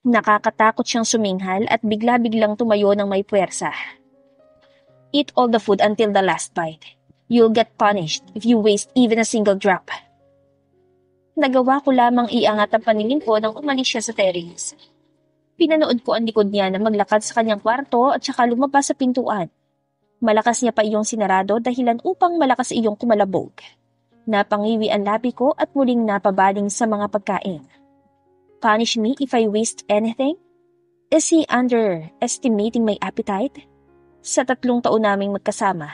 Nakakatakot siyang suminghal at bigla-biglang tumayo ng may puwersa. Eat all the food until the last bite. You'll get punished if you waste even a single drop. Nagawa ko lamang iangat ang paningin ko nang umalis siya sa terrace. Pinanood ko ang likod niya na maglakad sa kanyang kwarto at saka lumabas sa pintuan. Malakas niya pa iyong sinarado dahilan upang malakas iyong kumalabog. Napangiwi ang labi ko at muling napabaling sa mga pagkain. Punish me if I waste anything? Is he underestimating my appetite? Sa 3 taon naming magkasama,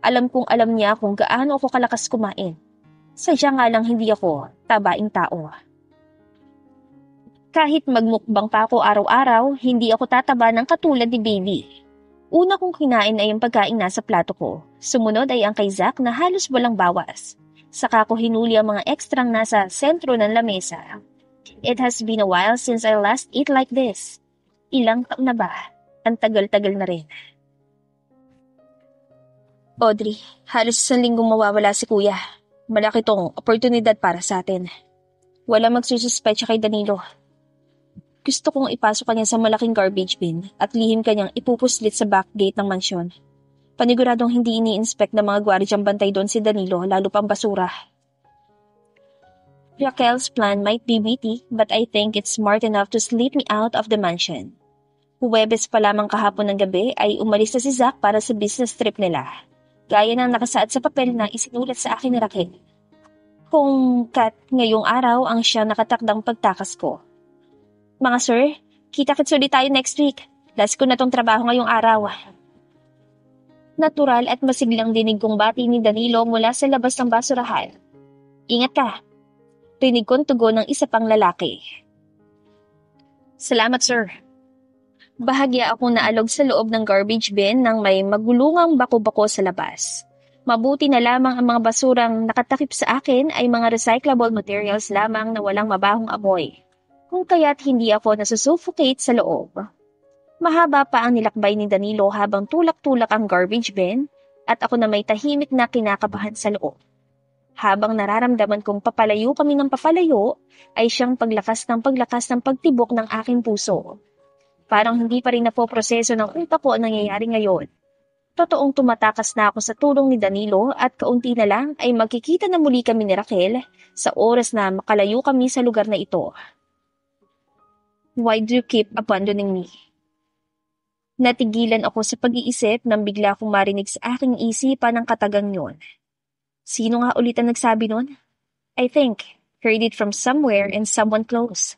alam kong alam niya kung gaano ako kalakas kumain. Sadya nga lang hindi ako tabaing tao. Kahit magmukbang pa ako araw-araw, hindi ako tataba ng katulad ni Baby. Una kong kinain ay ang pagkain nasa plato ko. Sumunod ay ang kay Zach na halos walang bawas. Saka ko hinuli ang mga ekstrang nasa sentro ng lamesa. It has been a while since I last ate like this. Ilang taon na ba? Ang tagal-tagal na rin. Audrey, halos 1 linggong mawawala si Kuya. Malaki tong oportunidad para sa atin. Wala magsususpecha kay Danilo. Gusto kong ipasok kanya sa malaking garbage bin at lihim kanyang ipupuslit sa back gate ng mansyon. Paniguradong hindi ini-inspect ng mga gwardyang bantay doon si Danilo, lalo pang basura. Raquel's plan might be witty, but I think it's smart enough to sleep me out of the mansion. Huwebes pa lamang kahapon ng gabi ay umalis na si Zach para sa business trip nila. Gaya ng nakasaad sa papel na isinulat sa akin ni Raquel. Kung ngayong araw ang siya nakatakdang pagtakas ko. Mga sir, kita-kits ulit tayo next week. Last ko na tong trabaho ngayong araw. Natural at masiglang dinig kong bati ni Danilo mula sa labas ng basurahan. Ingat ka. Rinig kong tugon ng isa pang lalaki. Salamat sir. Bahagya akong naalog sa loob ng garbage bin nang may magulungang bako-bako sa labas. Mabuti na lamang ang mga basurang nakatakip sa akin ay mga recyclable materials lamang na walang mabahong amoy. Kung kaya't hindi ako nasusuffocate sa loob. Mahaba pa ang nilakbay ni Danilo habang tulak-tulak ang garbage bin at ako na may tahimik na kinakabahan sa loob. Habang nararamdaman kong papalayo kami ng papalayo, ay siyang paglakas ng pagtibok ng aking puso. Parang hindi pa rin napoproseso ng utak ko ang nangyayari ngayon. Totoong tumatakas na ako sa tulong ni Danilo at kaunti na lang ay magkikita na muli kami ni Raquel sa oras na makalayo kami sa lugar na ito. Why do you keep abandoning me? Natigilan ako sa pag-iisip nang bigla kong marinig sa aking isipan ang katagang yon. Sino nga ulit ang nagsabi nun? I think, heard it from somewhere and someone close.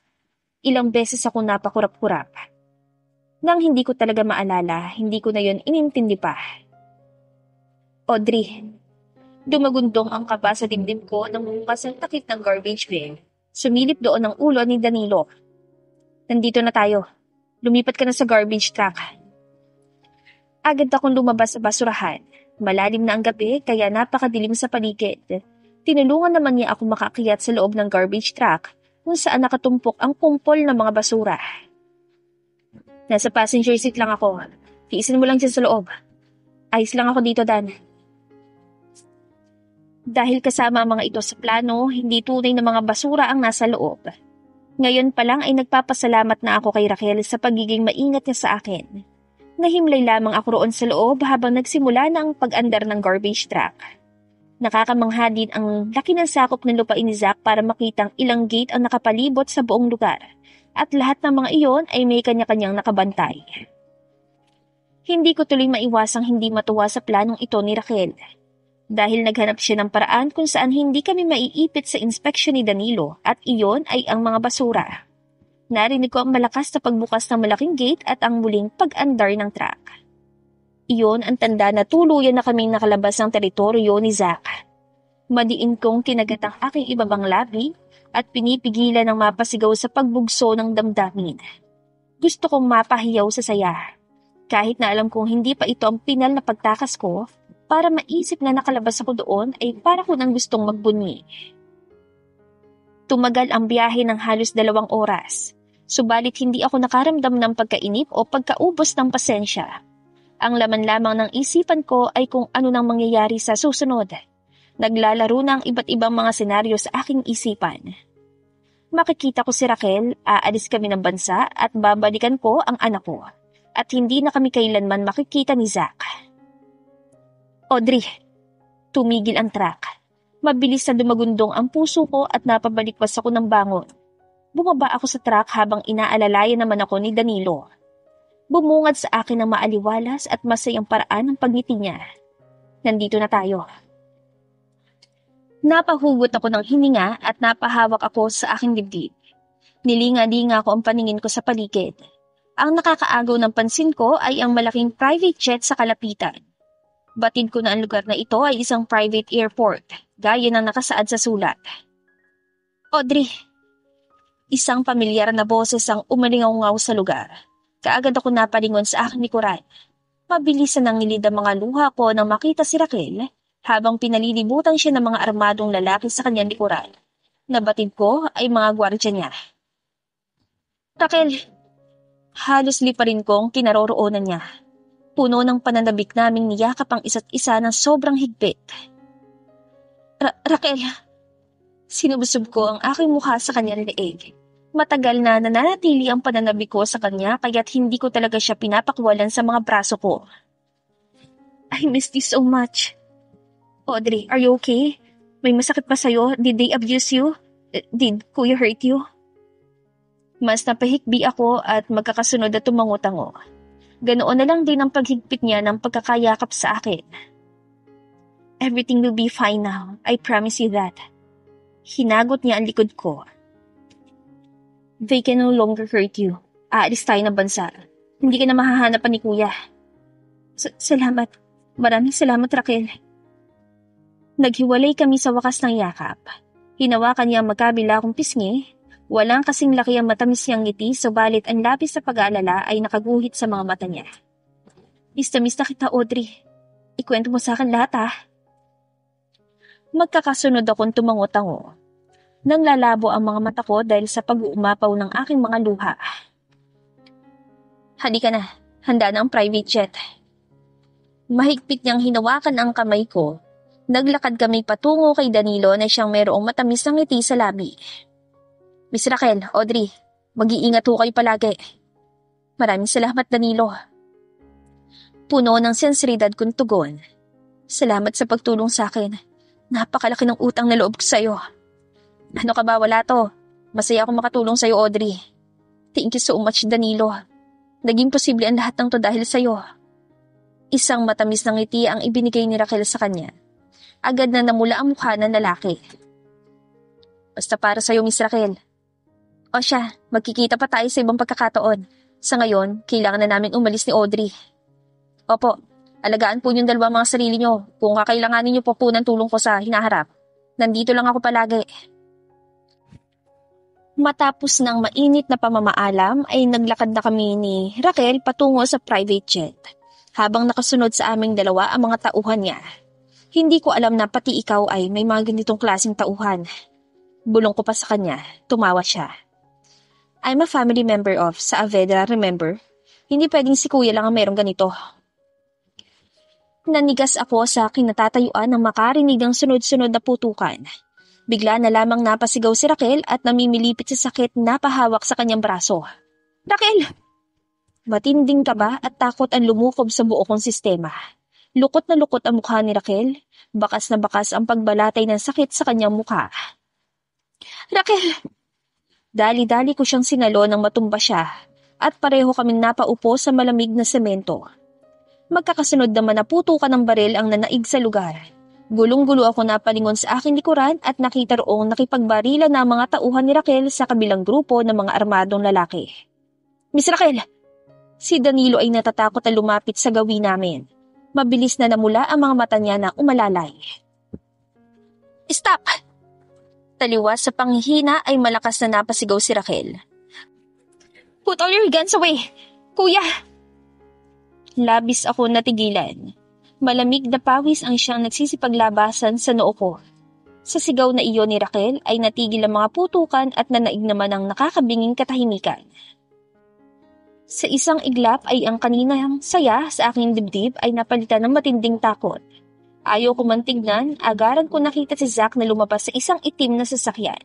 Ilang beses ako napakurap-kurap. Nang hindi ko talaga maalala, hindi ko na yon inintindi pa. Audrey, dumagundong ang kaba sa dibdib ko nang bumukas ang takip ng garbage bin. Sumilip doon ang ulo ni Danilo. Nandito na tayo. Lumipat ka na sa garbage truck. Agad akong lumabas sa basurahan. Malalim na ang gabi kaya napakadilim sa paligid. Tinulungan naman niya ako makaakyat sa loob ng garbage truck kung saan nakatumpok ang kumpol ng mga basura. Nasa passenger seat lang ako. Tiisin mo lang dyan sa loob. Ayos lang ako dito, Dan. Dahil kasama ang mga ito sa plano, hindi tunay na mga basura ang nasa loob. Ngayon pa lang ay nagpapasalamat na ako kay Raquel sa pagiging maingat niya sa akin. Nahimlay lamang ako roon sa loob habang nagsimula na ang pag-andar ng garbage truck. Nakakamangha din ang laki ng sakop ng lupain ni Zach para makitang ilang gate ang nakapalibot sa buong lugar. At lahat ng mga iyon ay may kanya-kanyang nakabantay. Hindi ko tuloy maiwasang hindi matuwa sa planong ito ni Raquel. Dahil naghanap siya ng paraan kung saan hindi kami maiipit sa inspeksyon ni Danilo at iyon ay ang mga basura. Narinig ko ang malakas na pagbukas ng malaking gate at ang muling pag-andar ng truck. Iyon ang tanda na tuluyan na kaming nakalabas ng teritoryo ni Zach. Madiin kong kinagat ang aking ibabang labi at pinipigilan ng mapasigaw sa pagbugso ng damdamin. Gusto kong mapahiyaw sa saya. Kahit na alam kong hindi pa ito ang pinal na pagtakas ko, para maisip na nakalabas ako doon ay para ko nang gustong magbunyi. Tumagal ang biyahe ng halos 2 oras. Subalit hindi ako nakaramdam ng pagkainip o pagkaubos ng pasensya. Ang laman lamang ng isipan ko ay kung ano nang mangyayari sa susunod. Naglalaro na ang iba't ibang mga senaryo sa aking isipan. Makikita ko si Raquel, aalis kami ng bansa at babalikan ko ang anak ko. At hindi na kami kailanman makikita ni Zach. Audrey, tumigil ang truck. Mabilis na dumagundong ang puso ko at napabalikwas ako ng bangon. Bumaba ako sa truck habang inaalalayan naman ako ni Danilo. Bumungad sa akin ng maaliwalas at masayang paraan ng pagngiti niya. Nandito na tayo. Napahugot ako ng hininga at napahawak ako sa aking dibdib. Nilinga-linga ko ang paningin ko sa paligid. Ang nakakaagaw ng pansin ko ay ang malaking private jet sa kalapitan. Batid ko na ang lugar na ito ay isang private airport, gaya ng nakasaad sa sulat. Audrey, isang pamilyar na boses ang umalingaw-ngaw sa lugar. Kaagad ako napalingon sa aking likuran. Mabilis na nangilid ang mga luha ko nang makita si Raquel habang pinalilibutan siya ng mga armadong lalaki sa kanyang likuran. Nabatid ko ay mga gwardya niya. Raquel, halos liparin kong kinaroroonan niya. Puno ng pananabik naming niyakap ang isa't isa ng sobrang higpit. Raquel, sinubsob ko ang aking mukha sa kanyang leeg. Matagal na nananatili ang pananabik ko sa kanya kaya't hindi ko talaga siya pinapakwalan sa mga braso ko. I miss you so much. Audrey, are you okay? May masakit pa sa'yo? Did they abuse you? Did Kuya hurt you? Mas napahikbi ako at magkakasunod na tumango-tango. Ganoon na lang din ang paghigpit niya ng pagkakayakap sa akin. Everything will be fine now. I promise you that. Hinagot niya ang likod ko. They can no longer hurt you. Aalis tayo ng bansa. Hindi ka na mahahanapan ni Kuya. Salamat. Maraming salamat, Raquel. Naghiwalay kami sa wakas ng yakap. Hinawakan niya ang magkabila kong pisngi. Walang kasing laki ang matamis niyang ngiti, subalit ang labis sa pag-aalala ay nakaguhit sa mga mata niya. Miss na kita, Audrey. Ikwento mo sa akin lahat, ha? Magkakasunod akong tumango-tango. Nang lalabo ang mga mata ko dahil sa pag-uumapaw ng aking mga luha. Halika na, handa na ang private jet. Mahigpit niyang hinawakan ang kamay ko. Naglakad kami patungo kay Danilo na siyang mayroong matamis na ngiti sa labi. Miss Raquel, Audrey, mag-iingat ho kayo palagi. Maraming salamat, Danilo. Puno ng sensibilidad kong tugon. Salamat sa pagtulong sa akin. Napakalaki ng utang na loob ko sa'yo. Ano ka ba, wala to? Masaya akong makatulong sa'yo, Audrey. Thank you so much, Danilo. Naging posible ang lahat ng to dahil sa'yo. Isang matamis na ngiti ang ibinigay ni Raquel sa kanya. Agad na namula ang mukha ng lalaki. Basta para sa'yo, Miss Raquel. O siya, magkikita pa tayo sa ibang pagkakataon. Sa ngayon, kailangan na namin umalis ni Audrey. Opo, alagaan po niyong dalawa mga sarili niyo. Kung kakailanganin niyo po ng tulong ko sa hinaharap. Nandito lang ako palagi. Matapos ng mainit na pamamaalam ay naglakad na kami ni Raquel patungo sa private jet. Habang nakasunod sa aming dalawa ang mga tauhan niya. Hindi ko alam na pati ikaw ay may mga ganitong klaseng tauhan. Bulong ko pa sa kanya, tumawa siya. I'm a family member of Saavedra, remember? Hindi pwedeng si Kuya lang ang mayroong ganito. Nanigas ako sa kinatatayuan ng makarinig ng sunod-sunod na putukan. Bigla na lamang napasigaw si Raquel at namimilipit sa sakit na pahawak sa kanyang braso. Raquel! Matinding kaba at takot ang lumukob sa buo kong sistema. Lukot na lukot ang mukha ni Raquel. Bakas na bakas ang pagbalatay ng sakit sa kanyang mukha. Raquel! Dali-dali ko siyang sinalo nang matumba siya at pareho kaming napaupo sa malamig na semento. Magkakasunod naman na putukan ng baril ang nanaig sa lugar. Gulong-gulo ako napalingon sa aking likuran at nakita roong nakipagbarila na ang mga tauhan ni Raquel sa kabilang grupo ng mga armadong lalaki. Miss Raquel! Si Danilo ay natatakot na lumapit sa gawin namin. Mabilis na namula ang mga mata niya na umalalay. Stop! Taliwas sa panghihina ay malakas na napasigaw si Raquel. Put all your guns away! Kuya! Labis ako natigilan. Malamig na pawis ang siyang nagsisipaglabasan sa noo ko. Sa sigaw na iyon ni Raquel ay natigil ang mga putukan at nanaig naman ang nakakabinging katahimikan. Sa isang iglap ay ang kaninang saya sa aking dibdib ay napalitan ng matinding takot. Ayaw ko man tignan, agaran ko nakita si Zach na lumabas sa isang itim na sasakyan.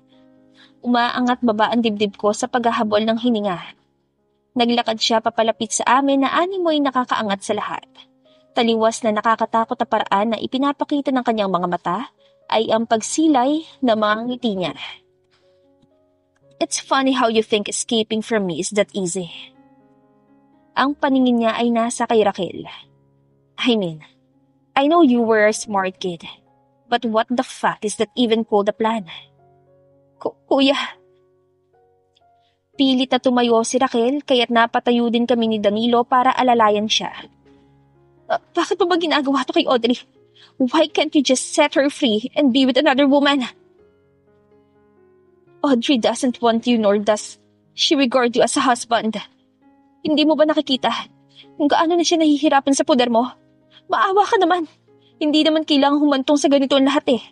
Umaangat baba ang dibdib ko sa paghahabol ng hininga. Naglakad siya papalapit sa amin na animoy nakakaangat sa lahat. Taliwas na nakakatakot na paraan na ipinapakita ng kanyang mga mata ay ang pagsilay na mga ngiti niya. It's funny how you think escaping from me is that easy. Ang paningin niya ay nasa kay Raquel. I mean, I know you were a smart kid, but what the fuck is that even called a plan? Kuya. Pilit na tumayo si Raquel kaya't napatayo din kami ni Danilo para alalayan siya. Bakit mo ba ginagawa to kay Audrey? Why can't you just set her free and be with another woman? Audrey doesn't want you nor does she regard you as a husband. Hindi mo ba nakikita kung gaano na siya nahihirapan sa poder mo? Maawa ka naman. Hindi naman kailangang humantong sa ganito ang lahat eh.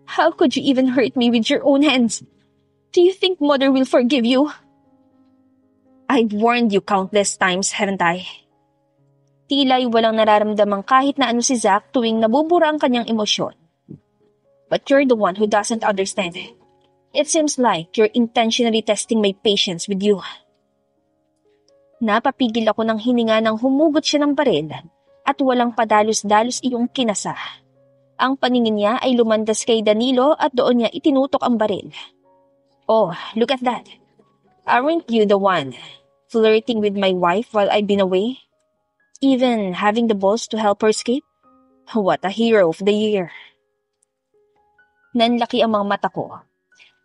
How could you even hurt me with your own hands? Do you think Mother will forgive you? I've warned you countless times, haven't I? Tila'y walang nararamdamang kahit na ano si Zach tuwing nabubura ang kanyang emosyon. But you're the one who doesn't understand. It seems like you're intentionally testing my patience with you. Napapigil ako ng hininga nang humugot siya ng baril at walang padalos-dalos iyong kinasa. Ang paningin niya ay lumandas kay Danilo at doon niya itinutok ang baril. Oh, look at that. Aren't you the one flirting with my wife while I've been away? Even having the balls to help her escape? What a hero of the year. Nanlaki ang mga mata ko.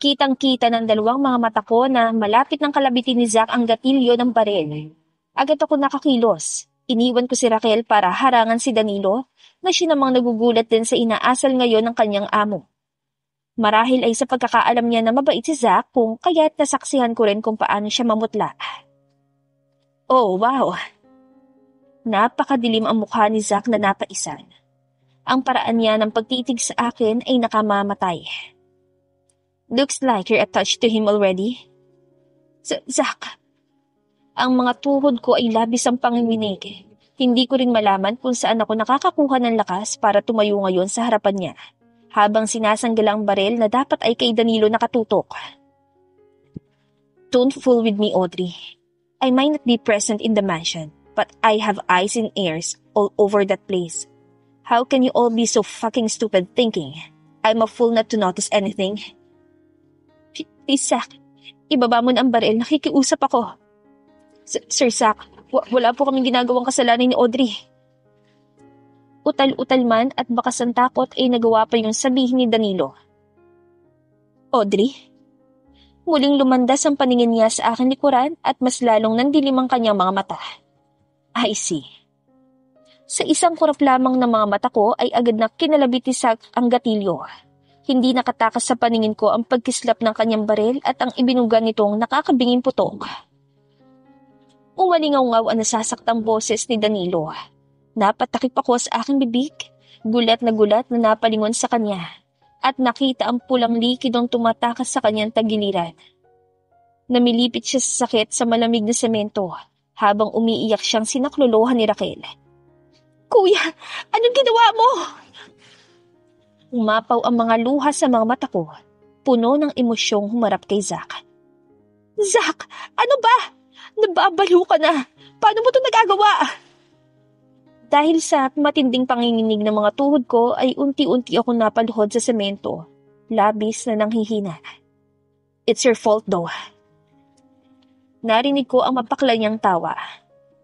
Kitang-kita ng dalawang mga mata ko na malapit ng kalabitin ni Zach ang gatilyo ng baril. Agad ako nakakilos. Iniwan ko si Raquel para harangan si Danilo na siya namang nagugulat din sa inaasal ngayon ng kanyang amo. Marahil ay sa pagkakaalam niya na mabait si Zach kung kaya't nasaksihan ko rin kung paano siya mamutla. Oh, wow! Napakadilim ang mukha ni Zach na napaisan. Ang paraan niya ng pagtitig sa akin ay nakamamatay. Looks like you're attached to him already. Zach! Ang mga tuhod ko ay labis ang panginginig. Hindi ko rin malaman kung saan ako nakakakuha ng lakas para tumayo ngayon sa harapan niya, habang sinasanggal ang baril na dapat ay kay Danilo nakatutok. Don't fool with me, Audrey. I might not be present in the mansion, but I have eyes and ears all over that place. How can you all be so fucking stupid thinking I'm a fool not to notice anything? Please, Zach, ibaba mo na ang baril. Nakikiusap ako. Sir Zach, wala po kaming ginagawang kasalanan ni Audrey. Utal-utal man at bakas ang takot ay nagawa pa yung sabihin ni Danilo. Audrey? Muling lumandas ang paningin niya sa aking likuran at mas lalong nandilim ang kanyang mga mata. I see. Sa isang kurap lamang ng mga mata ko ay agad na kinalabit ni Zach ang gatilyo. Hindi nakatakas sa paningin ko ang pagkislap ng kanyang baril at ang ibinuga nitong nakakabinging putok. Umalingaw-ngaw ang nasasaktang boses ni Danilo. Napatakip ako sa aking bibig, gulat na napalingon sa kanya, at nakita ang pulang likidong tumatakas sa kanyang tagiliran. Namilipit siya sa sakit sa malamig na semento, habang umiiyak siyang sinaklolohan ni Raquel. Kuya, anong ginawa mo? Umapaw ang mga luha sa mga mata ko, puno ng emosyong humarap kay Zach. Zach, ano ba? Nababalo ka na. Paano mo ito nagagawa? Dahil sa matinding panginginig ng mga tuhod ko ay unti-unti ako napaluhod sa semento, labis na nanghihina. It's your fault though. Narinig ko ang mapakla niyang tawa.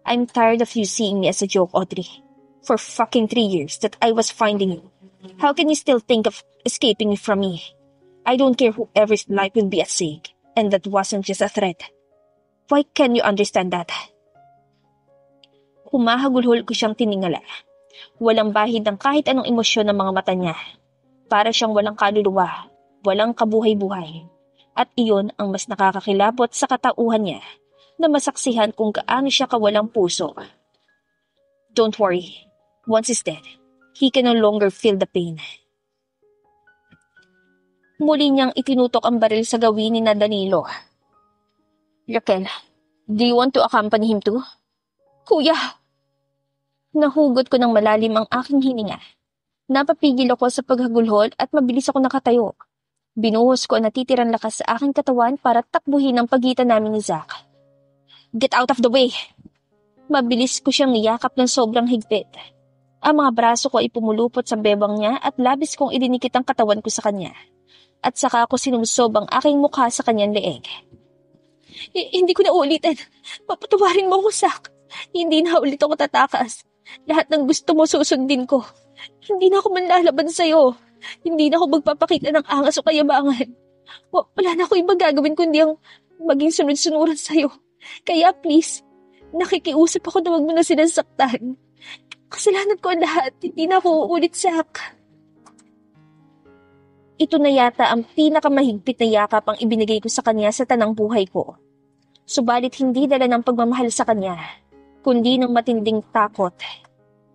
I'm tired of you seeing me as a joke, Audrey. For fucking 3 years that I was finding you. How can you still think of escaping from me? I don't care whoever's life will be at stake, and that wasn't just a threat. Why can you understand that? Humahagulhol ko siyang tiningala. Walang bahid ng kahit anong emosyon ng mga mata niya. Para siyang walang kaluluwa, walang kabuhay-buhay. At iyon ang mas nakakakilabot sa katauhan niya, na masaksihan kung gaano siya kawalang puso. Don't worry. Once he's dead, he can no longer feel the pain. Muli niyang itinutok ang baril sa gawin ni Danilo. Raquel, do you want to accompany him too? Kuya! Nahugot ko ng malalim ang aking hininga. Napapigil ako sa paghagulhol at mabilis ako nakatayo. Binuhos ko ang natitirang lakas sa aking katawan para takbuhin ang pagitan namin ni Zack. Get out of the way! Mabilis ko siyang niyakap ng sobrang higpit. Ang mga braso ko ay pumulupot sa bebang niya at labis kong idinikit ang katawan ko sa kanya. At saka ako sinusob ang aking mukha sa kanyang leeg. Hindi ko na uulitin. Papatawarin mo ako, Zack. Hindi na ulit ako tatakas. Lahat ng gusto mo susundin ko. Hindi na ako manlalaban sa'yo. Hindi na ako magpapakita ng angas o kayabangan. Wala na ako ibang gagawin kundi ang maging sunod-sunuran sa'yo. Kaya please, nakikiusap ako na wag mo na sinasaktan. Kasalanan ko ang lahat. Hindi na ako uulit, Zack. Ito na yata ang pinakamahigpit na yakap ang ibinigay ko sa kanya sa tanang buhay ko. Subalit hindi dala ng pagmamahal sa kanya, kundi ng matinding takot.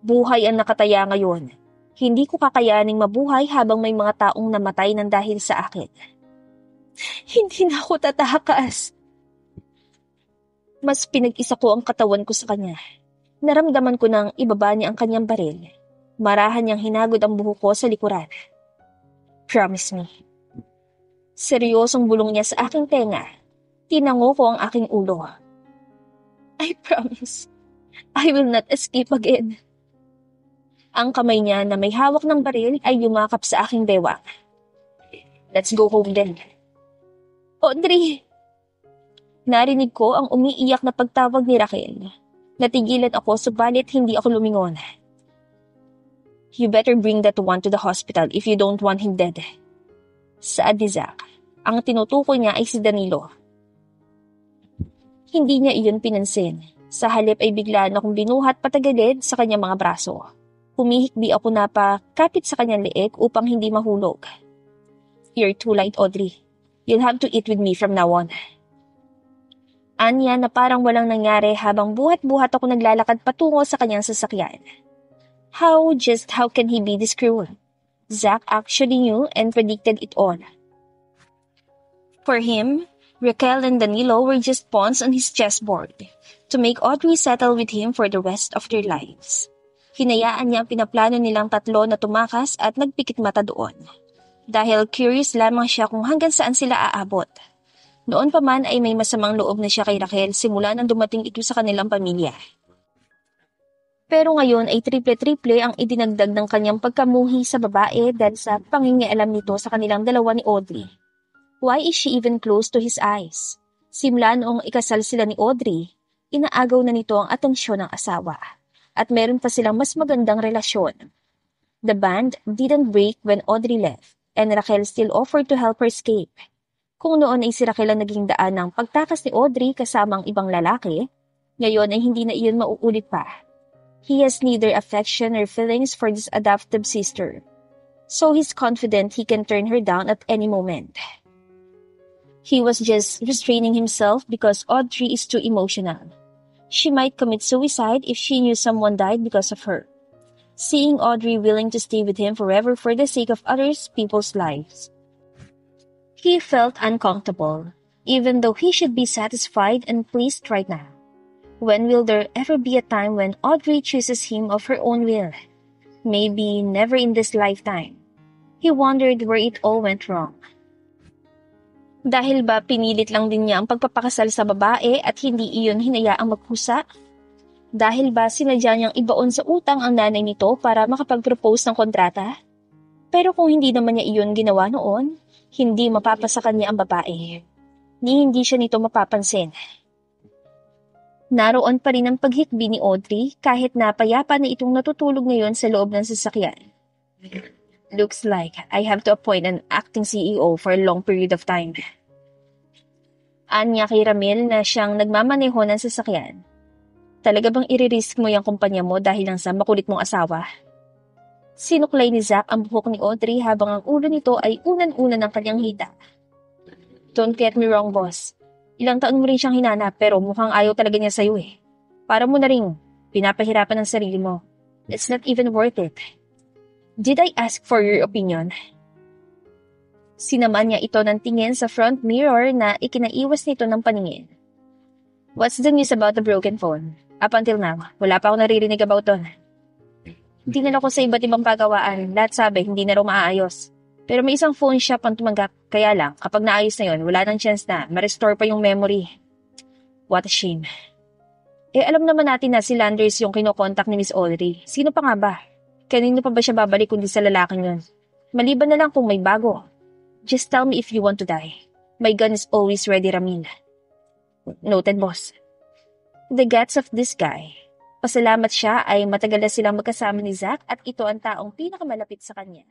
Buhay ang nakataya ngayon. Hindi ko kakayaning mabuhay habang may mga taong namatay ng dahil sa akin. Hindi na ako tatakas. Mas pinag-isa ko ang katawan ko sa kanya. Naramdaman ko nang ibaba niya ang kanyang baril. Marahan niyang hinagod ang buhok ko sa likuran. Promise me. Seryosong bulong niya sa aking tenga. Tinango ko ang aking ulo. I promise. I will not escape again. Ang kamay niya na may hawak ng baril ay yumakap sa aking bewang. Let's go home then. Audrey! Narinig ko ang umiiyak na pagtawag ni Raquel. Natigilan ako subalit hindi ako lumingon. You better bring that one to the hospital if you don't want him dead. Saad ni Zack. Ang tinutukoy niya ay si Danilo. Hindi niya iyon pinansin. Sa halip ay bigla na akong binuhat patagilid sa kanyang mga braso. Humihikbi ako na pa kapit sa kanyang leeg upang hindi mahulog. You're too light, Audrey. You'll have to eat with me from now on. Anya na parang walang nangyari habang buhat-buhat ako naglalakad patungo sa kanyang sasakyan. How can he be this cruel? Zack actually knew and predicted it all. For him, Raquel and Danilo were just pawns on his chessboard to make Audrey settle with him for the rest of their lives. Hinayaan niya ang pinaplano nilang tatlo na tumakas at nagpikit mata doon. Dahil curious lamang siya kung hanggang saan sila aabot. Noon pa man ay may masamang loob na siya kay Raquel simula nang dumating ito sa kanilang pamilya. Pero ngayon ay triple-triple ang idinagdag ng kanyang pagkamuhi sa babae dahil sa pangingialam nito sa kanilang dalawa ni Audrey. Why is she even close to his eyes? Simula noong ikasal sila ni Audrey, inaagaw na nito ang atensyon ng asawa. At meron pa silang mas magandang relasyon. The band didn't break when Audrey left, and Raquel still offered to help her escape. Kung noon ay si Raquel ang naging daan ng pagtakas ni Audrey kasamang ibang lalaki, ngayon ay hindi na iyon mauulit pa. He has neither affection or feelings for this adoptive sister, so he's confident he can turn her down at any moment. He was just restraining himself because Audrey is too emotional. She might commit suicide if she knew someone died because of her. Seeing Audrey willing to stay with him forever for the sake of others people's lives. He felt uncomfortable, even though he should be satisfied and pleased right now. When will there ever be a time when Audrey chooses him of her own will? Maybe never in this lifetime. He wondered where it all went wrong. Dahil ba pinilit lang din niya ang pagpapakasal sa babae at hindi iyon hinayaang magkusa? Dahil ba sinadya niyang ibaon sa utang ang nanay nito para makapag-propose ng kontrata? Pero kung hindi naman niya iyon ginawa noon, hindi mapapasa kanya ang babae. Ni hindi siya nito mapapansin. Naroon pa rin ang paghikbi ni Audrey kahit napayapa na itong natutulog ngayon sa loob ng sasakyan. Looks like I have to appoint an acting CEO for a long period of time. Anya kay Ramil na siyang nagmamaneho ng sasakyan. Talaga bang i-risk mo yung kumpanya mo dahil lang sa makulit mong asawa? Sinuklay ni Zack ang buhok ni Audrey habang ang ulo nito ay unan-unan ng kanyang hita. Don't get me wrong, boss. Ilang taon mo rin siyang hinanap pero mukhang ayaw talaga niya sa'yo eh. Para mo na rin pinapahirapan ang sarili mo. It's not even worth it. Did I ask for your opinion? Sinaman niya ito ng tingin sa front mirror na ikinaiwas nito ng paningin. What's the news about the broken phone? Up until now, wala pa ako naririnig about doon. Dinala ko sa iba't ibang pagawaan. Lahat sabi, hindi na raw maaayos. Pero may isang phone shop ang tumanggap, kaya lang, kapag naayos na yon, wala nang chance na ma-restore pa yung memory. What a shame. Alam naman natin na si Landers yung kinokontak ni Miss Audrey. Sino pa nga ba? Kanino pa ba siya babalik kundi sa lalaking yun? Maliban na lang kung may bago. Just tell me if you want to die. My gun is always ready, Ramil. Noted, boss. The guts of this guy. Pasalamat siya ay matagal na silang magkasama ni Zack at ito ang taong pinakamalapit sa kanya.